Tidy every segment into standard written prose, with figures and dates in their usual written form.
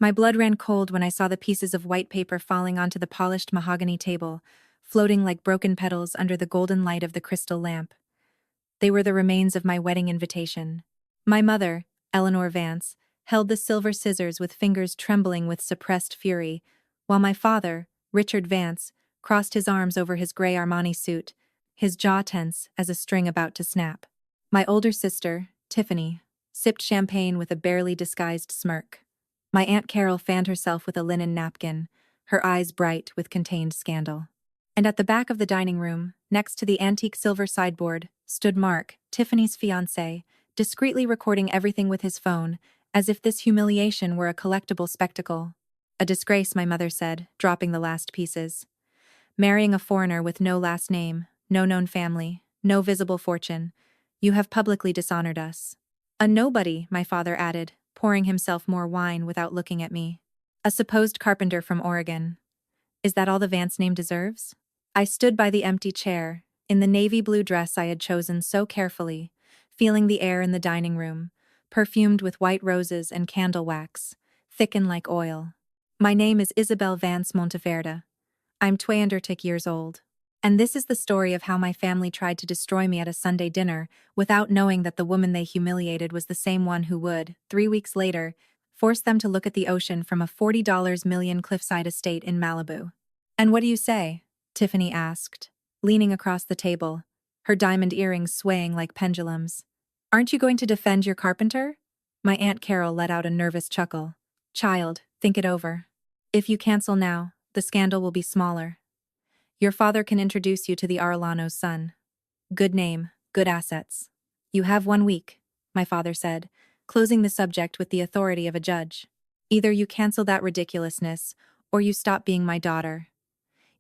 My blood ran cold when I saw the pieces of white paper falling onto the polished mahogany table, floating like broken petals under the golden light of the crystal lamp. They were the remains of my wedding invitation. My mother, Eleanor Vance, held the silver scissors with fingers trembling with suppressed fury, while my father, Richard Vance, crossed his arms over his gray Armani suit, his jaw tense as a string about to snap. My older sister, Tiffany, sipped champagne with a barely disguised smirk. My Aunt Carol fanned herself with a linen napkin, her eyes bright with contained scandal. And at the back of the dining room, next to the antique silver sideboard, stood Mark, Tiffany's fiancé, discreetly recording everything with his phone, as if this humiliation were a collectible spectacle. A disgrace, my mother said, dropping the last pieces. Marrying a foreigner with no last name, no known family, no visible fortune. You have publicly dishonored us. A nobody, my father added, pouring himself more wine without looking at me. A supposed carpenter from Oregon. Is that all the Vance name deserves? I stood by the empty chair, in the navy blue dress I had chosen so carefully, feeling the air in the dining room, perfumed with white roses and candle wax, thicken like oil. My name is Isabel Vance Monteverde. I'm 22 years old. And this is the story of how my family tried to destroy me at a Sunday dinner without knowing that the woman they humiliated was the same one who would, 3 weeks later, force them to look at the ocean from a $40 million cliffside estate in Malibu. And what do you say? Tiffany asked, leaning across the table, her diamond earrings swaying like pendulums. Aren't you going to defend your carpenter? My Aunt Carol let out a nervous chuckle. Child, think it over. If you cancel now, the scandal will be smaller. Your father can introduce you to the Arellano's son. Good name, good assets. You have 1 week, my father said, closing the subject with the authority of a judge. Either you cancel that ridiculousness, or you stop being my daughter.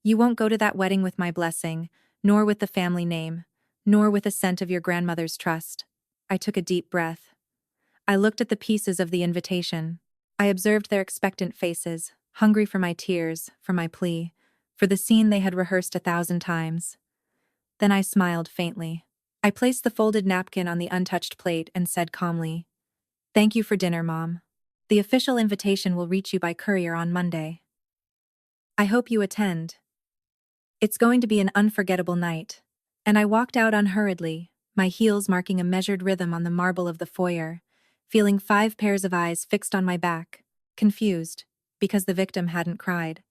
You won't go to that wedding with my blessing, nor with the family name, nor with a cent of your grandmother's trust. I took a deep breath. I looked at the pieces of the invitation. I observed their expectant faces, hungry for my tears, for my plea, for the scene they had rehearsed 1,000 times. Then I smiled faintly. I placed the folded napkin on the untouched plate and said calmly, Thank you for dinner, Mom. The official invitation will reach you by courier on Monday. I hope you attend. It's going to be an unforgettable night. And I walked out unhurriedly, my heels marking a measured rhythm on the marble of the foyer, feeling 5 pairs of eyes fixed on my back, confused, because the victim hadn't cried.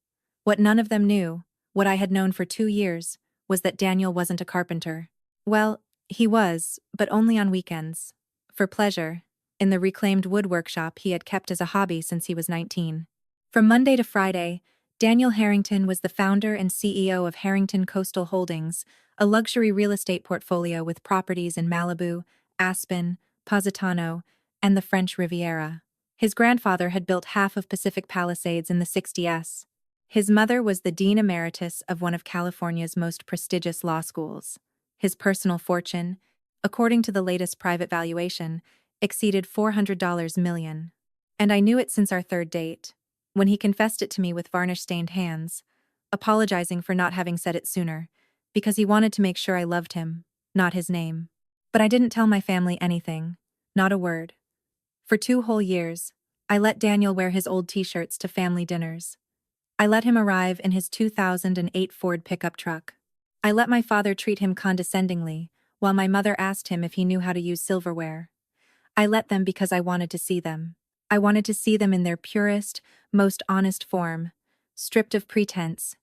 What none of them knew, what I had known for 2 years, was that Daniel wasn't a carpenter. Well, he was, but only on weekends. For pleasure, in the reclaimed wood workshop he had kept as a hobby since he was 19. From Monday to Friday, Daniel Harrington was the founder and CEO of Harrington Coastal Holdings, a luxury real estate portfolio with properties in Malibu, Aspen, Positano, and the French Riviera. His grandfather had built half of Pacific Palisades in the 60s. His mother was the Dean Emeritus of one of California's most prestigious law schools. His personal fortune, according to the latest private valuation, exceeded $400 million. And I knew it since our 3rd date, when he confessed it to me with varnish-stained hands, apologizing for not having said it sooner, because he wanted to make sure I loved him, not his name. But I didn't tell my family anything, not a word. For 2 whole years, I let Daniel wear his old t-shirts to family dinners. I let him arrive in his 2008 Ford pickup truck. I let my father treat him condescendingly, while my mother asked him if he knew how to use silverware. I let them because I wanted to see them. I wanted to see them in their purest, most honest form, stripped of pretense.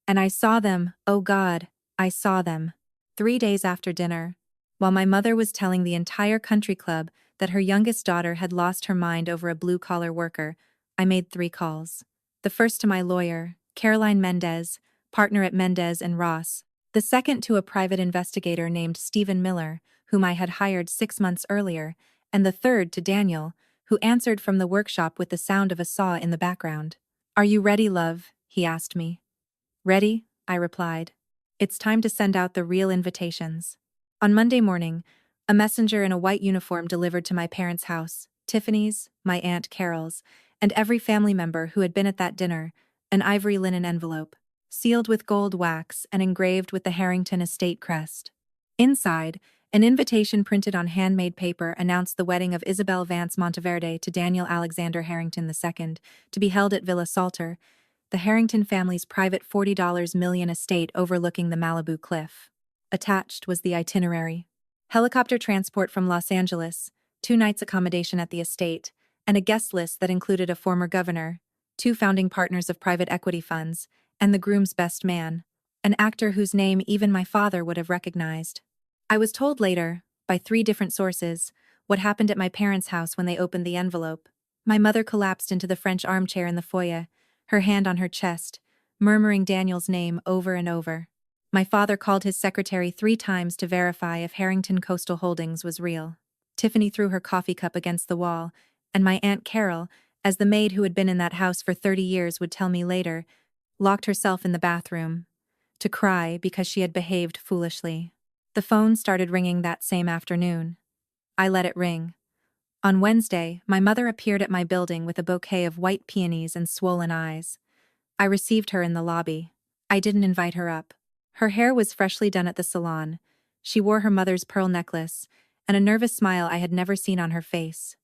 And I saw them, oh God, I saw them. 3 days after dinner, while my mother was telling the entire country club that her youngest daughter had lost her mind over a blue-collar worker, I made 3 calls. The first to my lawyer, Caroline Mendez, partner at Mendez and Ross. The second to a private investigator named Stephen Miller, whom I had hired 6 months earlier, and the third to Daniel, who answered from the workshop with the sound of a saw in the background. Are you ready, love? He asked me. Ready, I replied. It's time to send out the real invitations. On Monday morning, a messenger in a white uniform delivered to my parents' house, Tiffany's, my Aunt Carol's, and every family member who had been at that dinner, an ivory linen envelope, sealed with gold wax and engraved with the Harrington estate crest. Inside, An invitation printed on handmade paper announced the wedding of Isabel Vance Monteverde to Daniel Alexander Harrington II, to be held at Villa Salter, the Harrington family's private $40 million estate overlooking the Malibu cliff. Attached was the itinerary. Helicopter transport from Los Angeles, 2 nights accommodation at the estate, and a guest list that included a former governor, 2 founding partners of private equity funds, and the groom's best man, an actor whose name even my father would have recognized. I was told later, by 3 different sources, what happened at my parents' house when they opened the envelope. My mother collapsed into the French armchair in the foyer, her hand on her chest, murmuring Daniel's name over and over. My father called his secretary 3 times to verify if Harrington Coastal Holdings was real. Tiffany threw her coffee cup against the wall, and my Aunt Carol, as the maid who had been in that house for 30 years would tell me later, locked herself in the bathroom to cry because she had behaved foolishly. The phone started ringing that same afternoon. I let it ring. On Wednesday, my mother appeared at my building with a bouquet of white peonies and swollen eyes. I received her in the lobby. I didn't invite her up. Her hair was freshly done at the salon. She wore her mother's pearl necklace, and a nervous smile I had never seen on her face.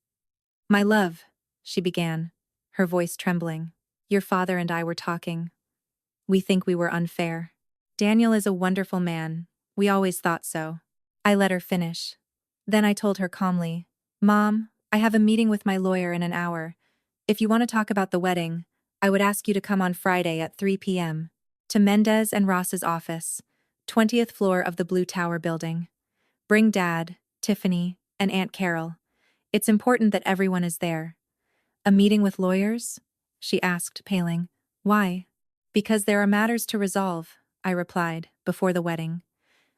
"My love," she began, her voice trembling. "Your father and I were talking. We think we were unfair. Daniel is a wonderful man. We always thought so." I let her finish. Then I told her calmly, "Mom, I have a meeting with my lawyer in an hour. If you want to talk about the wedding, I would ask you to come on Friday at 3 p.m. to Mendez and Ross's office, 20th floor of the Blue Tower building. Bring Dad, Tiffany, and Aunt Carol. It's important that everyone is there." "A meeting with lawyers?" she asked, paling. "Why?" "Because there are matters to resolve," I replied, "before the wedding.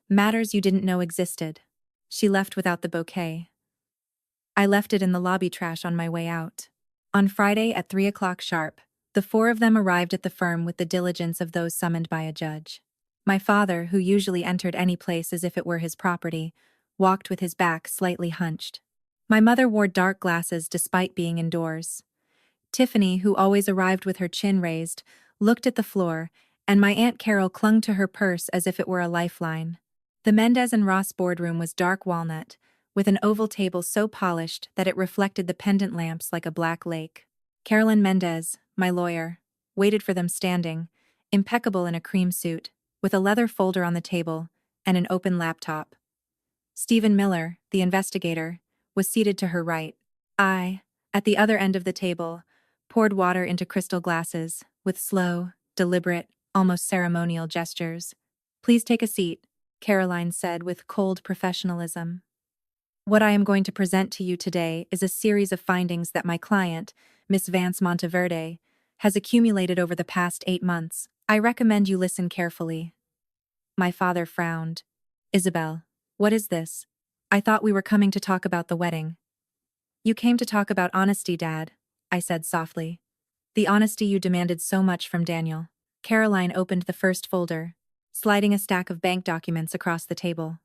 Matters you didn't know existed." She left without the bouquet. I left it in the lobby trash on my way out. On Friday at 3 o'clock sharp, the 4 of them arrived at the firm with the diligence of those summoned by a judge. My father, who usually entered any place as if it were his property, walked with his back slightly hunched. My mother wore dark glasses despite being indoors. Tiffany, who always arrived with her chin raised, looked at the floor, and my Aunt Carol clung to her purse as if it were a lifeline. The Mendez and Ross boardroom was dark walnut, with an oval table so polished that it reflected the pendant lamps like a black lake. Carolyn Mendez, my lawyer, waited for them standing, impeccable in a cream suit, with a leather folder on the table and an open laptop. Stephen Miller, the investigator, was seated to her right. I, at the other end of the table, poured water into crystal glasses, with slow, deliberate, almost ceremonial gestures. "Please take a seat," Caroline said with cold professionalism. "What I am going to present to you today is a series of findings that my client, Miss Vance Monteverde, has accumulated over the past 8 months. I recommend you listen carefully." My father frowned. "Isabel, what is this? I thought we were coming to talk about the wedding." "You came to talk about honesty, Dad," I said softly. "The honesty you demanded so much from Daniel." Caroline opened the first folder, sliding a stack of bank documents across the table.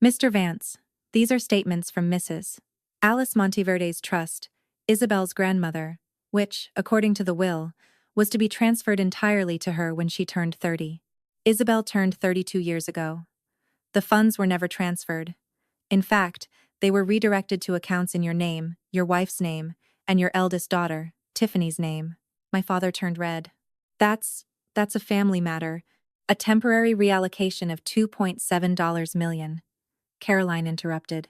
"Mr. Vance, these are statements from Mrs. Alice Monteverde's trust, Isabel's grandmother, which, according to the will, was to be transferred entirely to her when she turned 30. Isabel turned 32 years ago. The funds were never transferred. In fact, they were redirected to accounts in your name, your wife's name, and your eldest daughter, Tiffany's name." My father turned red. That's a family matter. A temporary reallocation of $2.7 million. Caroline interrupted.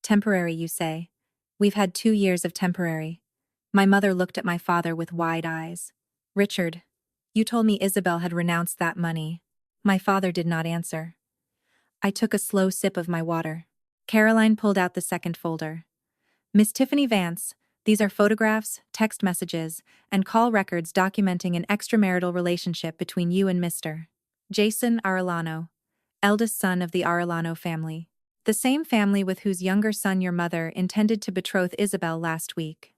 "Temporary, you say? We've had 2 years of temporary." My mother looked at my father with wide eyes. "Richard, you told me Isabel had renounced that money." My father did not answer. I took a slow sip of my water. Caroline pulled out the second folder. "Miss Tiffany Vance, these are photographs, text messages, and call records documenting an extramarital relationship between you and Mr. Jason Arellano, eldest son of the Arellano family. The same family with whose younger son your mother intended to betroth Isabel last week.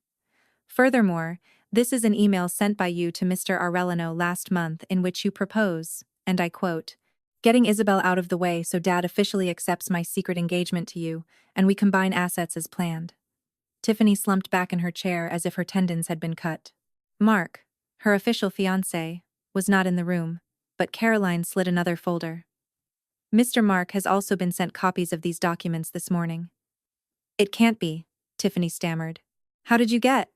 Furthermore, this is an email sent by you to Mr. Arellano last month in which you propose, and I quote, 'Getting Isabel out of the way so Dad officially accepts my secret engagement to you, and we combine assets as planned.'" Tiffany slumped back in her chair as if her tendons had been cut. Mark, her official fiancé, was not in the room, but Caroline slid another folder. Mr. Mark has also been sent copies of these documents this morning. It can't be, Tiffany stammered. How did you get?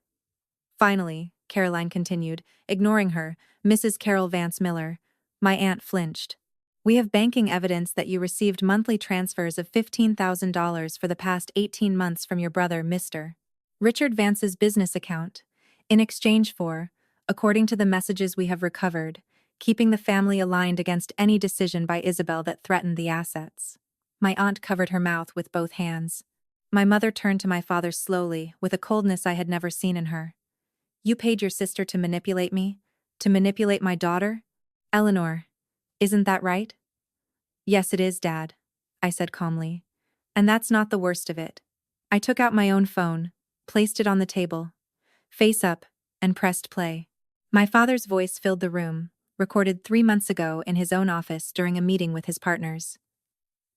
Finally, Caroline continued, ignoring her, Mrs. Carol Vance Miller. My aunt flinched. We have banking evidence that you received monthly transfers of $15,000 for the past 18 months from your brother, Mr. Richard Vance's business account, in exchange for, according to the messages we have recovered, keeping the family aligned against any decision by Isabel that threatened the assets. My aunt covered her mouth with both hands. My mother turned to my father slowly, with a coldness I had never seen in her. You paid your sister to manipulate me? To manipulate my daughter? Eleanor, isn't that right? Yes, it is, Dad, I said calmly. And that's not the worst of it. I took out my own phone, placed it on the table, face up, and pressed play. My father's voice filled the room, recorded 3 months ago in his own office during a meeting with his partners.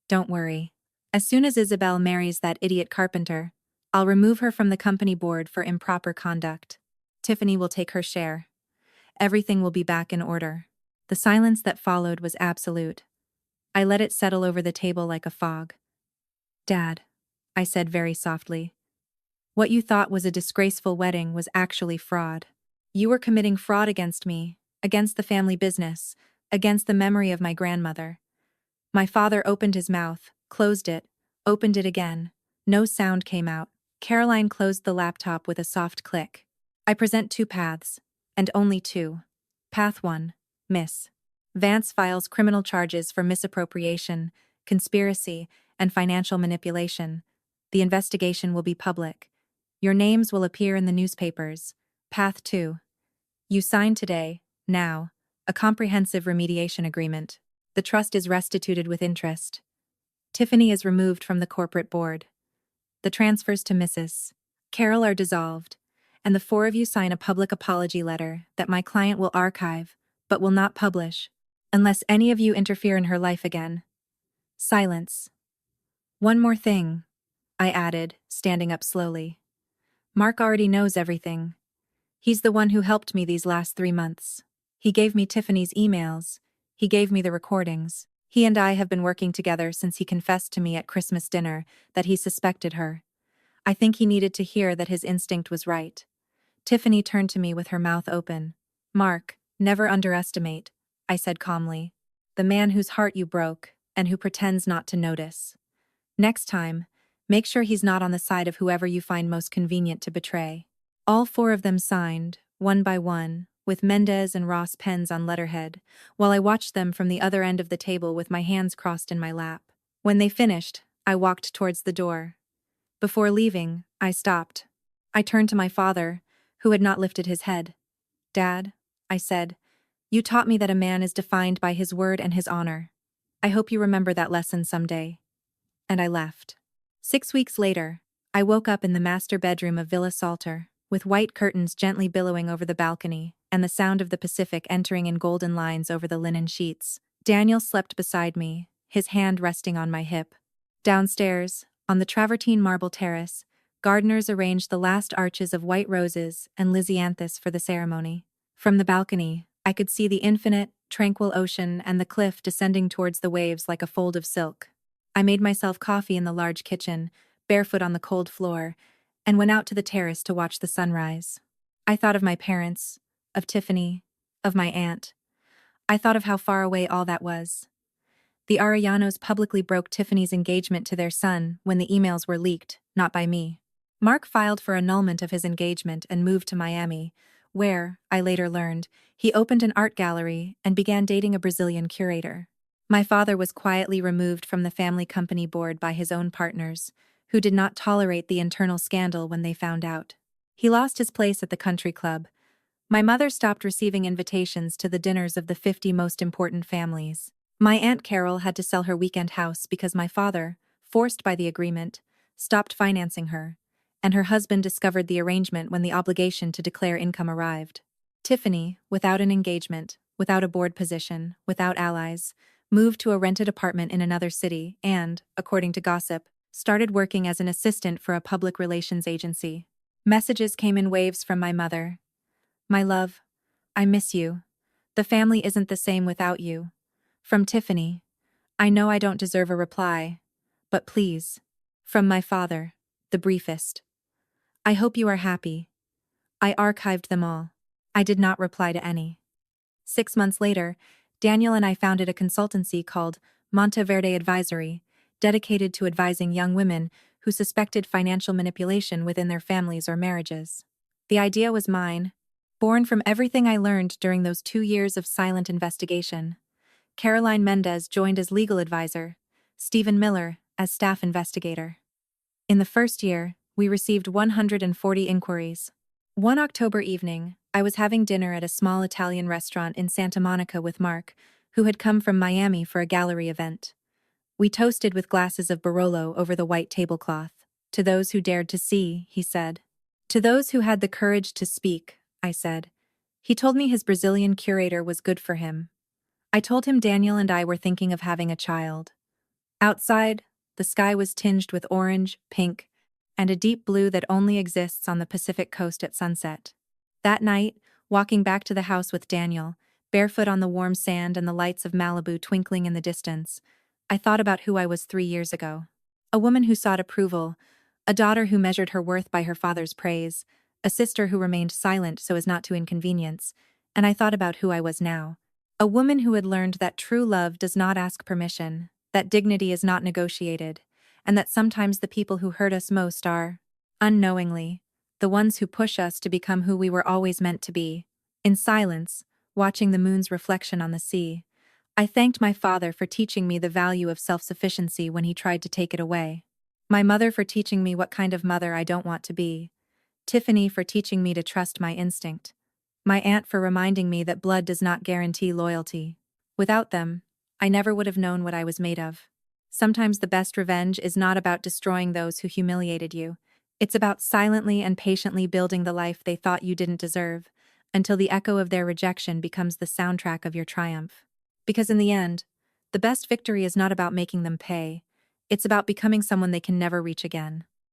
Don't worry. As soon as Isabel marries that idiot carpenter, I'll remove her from the company board for improper conduct. Tiffany will take her share. Everything will be back in order. The silence that followed was absolute. I let it settle over the table like a fog. Dad, I said very softly. What you thought was a disgraceful wedding was actually fraud. You were committing fraud against me, against the family business, against the memory of my grandmother. My father opened his mouth, closed it, opened it again. No sound came out. Caroline closed the laptop with a soft click. I present 2 paths, and only 2. Path 1, Miss Vance files criminal charges for misappropriation, conspiracy, and financial manipulation. The investigation will be public. Your names will appear in the newspapers. Path 2. You sign today, now, a comprehensive remediation agreement. The trust is restituted with interest. Tiffany is removed from the corporate board. The transfers to Mrs. Carol are dissolved, and the 4 of you sign a public apology letter that my client will archive, but will not publish, unless any of you interfere in her life again. Silence. One more thing, I added, standing up slowly. Mark already knows everything. He's the one who helped me these last 3 months. He gave me Tiffany's emails. He gave me the recordings. He and I have been working together since he confessed to me at Christmas dinner that he suspected her. I think he needed to hear that his instinct was right. Tiffany turned to me with her mouth open. Mark, never underestimate, I said calmly, the man whose heart you broke and who pretends not to notice. Next time, make sure he's not on the side of whoever you find most convenient to betray. All 4 of them signed, one by one, with Mendez and Ross pens on letterhead, while I watched them from the other end of the table with my hands crossed in my lap. When they finished, I walked towards the door. Before leaving, I stopped. I turned to my father, who had not lifted his head. Dad, I said, you taught me that a man is defined by his word and his honor. I hope you remember that lesson someday. And I left. 6 weeks later, I woke up in the master bedroom of Villa Salter, with white curtains gently billowing over the balcony, and the sound of the Pacific entering in golden lines over the linen sheets. Daniel slept beside me, his hand resting on my hip. Downstairs, on the travertine marble terrace, gardeners arranged the last arches of white roses and lisianthus for the ceremony. From the balcony, I could see the infinite, tranquil ocean and the cliff descending towards the waves like a fold of silk. I made myself coffee in the large kitchen, barefoot on the cold floor, and went out to the terrace to watch the sunrise. I thought of my parents, of Tiffany, of my aunt. I thought of how far away all that was. The Arellanos publicly broke Tiffany's engagement to their son when the emails were leaked, not by me. Mark filed for annulment of his engagement and moved to Miami, where, I later learned, he opened an art gallery and began dating a Brazilian curator. My father was quietly removed from the family company board by his own partners, who did not tolerate the internal scandal when they found out. He lost his place at the country club. My mother stopped receiving invitations to the dinners of the 50 most important families. My Aunt Carol had to sell her weekend house because my father, forced by the agreement, stopped financing her, and her husband discovered the arrangement when the obligation to declare income arrived. Tiffany, without an engagement, without a board position, without allies, moved to a rented apartment in another city and, according to gossip, started working as an assistant for a public relations agency. Messages came in waves from my mother. My love, I miss you. The family isn't the same without you. From Tiffany, I know I don't deserve a reply, but please. From my father, the briefest. I hope you are happy. I archived them all. I did not reply to any. 6 months later, Daniel and I founded a consultancy called Monteverde Advisory, dedicated to advising young women who suspected financial manipulation within their families or marriages. The idea was mine, born from everything I learned during those 2 years of silent investigation. Caroline Mendez joined as legal advisor, Stephen Miller as staff investigator. In the first year, we received 140 inquiries. One October evening, I was having dinner at a small Italian restaurant in Santa Monica with Mark, who had come from Miami for a gallery event. We toasted with glasses of Barolo over the white tablecloth. To those who dared to see, he said. To those who had the courage to speak, I said. He told me his Brazilian curator was good for him. I told him Daniel and I were thinking of having a child. Outside, the sky was tinged with orange, pink, and a deep blue that only exists on the Pacific coast at sunset. That night, walking back to the house with Daniel, barefoot on the warm sand and the lights of Malibu twinkling in the distance, I thought about who I was 3 years ago. A woman who sought approval, a daughter who measured her worth by her father's praise, a sister who remained silent so as not to inconvenience, and I thought about who I was now. A woman who had learned that true love does not ask permission, that dignity is not negotiated, and that sometimes the people who hurt us most are, unknowingly, the ones who push us to become who we were always meant to be. In silence, watching the moon's reflection on the sea, I thanked my father for teaching me the value of self-sufficiency when he tried to take it away. My mother for teaching me what kind of mother I don't want to be. Tiffany for teaching me to trust my instinct. My aunt for reminding me that blood does not guarantee loyalty. Without them, I never would have known what I was made of. Sometimes the best revenge is not about destroying those who humiliated you. It's about silently and patiently building the life they thought you didn't deserve, until the echo of their rejection becomes the soundtrack of your triumph. Because in the end, the best victory is not about making them pay. It's about becoming someone they can never reach again.